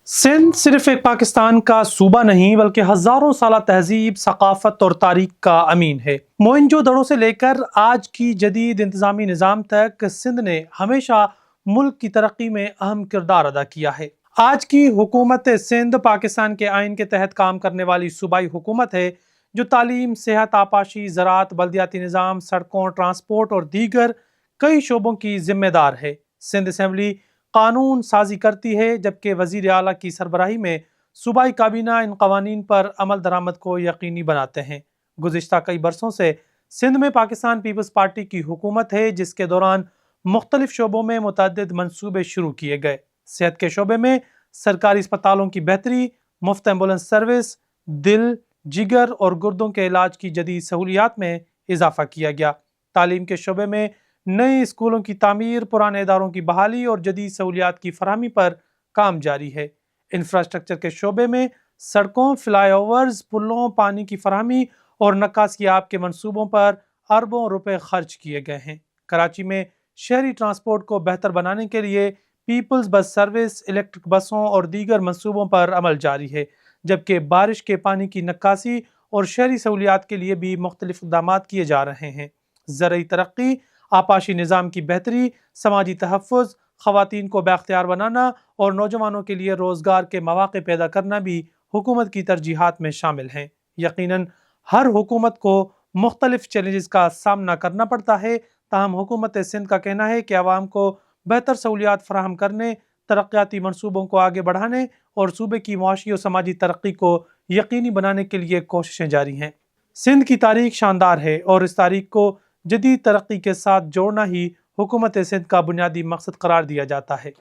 सिंध सिर्फ एक पाकिस्तान का सूबा नहीं बल्कि हजारों साल तहजीब, सकाफत और तारीख का अमीन है। मोइंजो-दड़ो से लेकर आज की जदीद इंतजामी निज़ाम तक सिंध ने हमेशा मुल्क की तरक्की में अहम किरदार अदा किया है। आज की हुकूमत सिंध पाकिस्तान के आइन के तहत काम करने वाली सूबाई हुकूमत है, जो तालीम, सेहत, आपाशी, ज़राअत, बल्दियाती निज़ाम, सड़कों, ट्रांसपोर्ट और दीगर कई शोबों की जिम्मेदार है। सिंध असम्बली कानून साजी करती है, जबकि वज़ीर आला की सरबराही में सूबाई काबीना इन कवानीन पर अमल दरामद को यकीनी बनाते हैं। गुज़िश्ता कई बरसों से सिंध में पाकिस्तान पीपल्स पार्टी की हुकूमत है, जिसके दौरान मुख्तलिफ शोबों में मुतअद्दिद मंसूबे शुरू किए गए। सेहत के शोबे में सरकारी अस्पतालों की बेहतरी, मुफ्त एम्बुलेंस सर्विस, दिल, जिगर और गुर्दों के इलाज की जदीद सहूलियात में इजाफा किया गया। तालीम के शोबे में नए स्कूलों की तामीर, पुराने इदारों की बहाली और जदीद सहूलियात की फराहमी पर काम जारी है। इंफ्रास्ट्रक्चर के शोबे में सड़कों, फ्लाईओवर्स, पुलों, पानी की फराहमी और नक्कासी आब के मंसूबों पर अरबों रुपए खर्च किए गए हैं। कराची में शहरी ट्रांसपोर्ट को बेहतर बनाने के लिए पीपल्स बस सर्विस, इलेक्ट्रिक बसों और दीगर मंसूबों पर अमल जारी है, जबकि बारिश के पानी की नक्कासी और शहरी सहूलियात के लिए भी मुख्तलिफ इक़दाम किए जा रहे हैं। ज़रई तरक्की, आपाशी निज़ाम की बेहतरी, समाजी तहफ़्फ़ुज़, ख़वातीन को बाख्तियार बनाना और नौजवानों के लिए रोज़गार के मौक़े पैदा करना भी हुकूमत की तरजीहात में शामिल हैं। यकीनन हर हुकूमत को मुख्तलिफ चैलेंजेस का सामना करना पड़ता है, ताहम हुकूमत सिंध का कहना है कि आवाम को बेहतर सहूलियात फराहम करने, तरक्याती मंसूबों को आगे बढ़ाने और सूबे की मुआशी और समाजी तरक्की को यकीनी बनाने के लिए कोशिशें जारी हैं। सिंध की तारीख शानदार है और इस तारीख को जदीद तरक्की के साथ जोड़ना ही हुकूमत सिंध का बुनियादी मकसद करार दिया जाता है।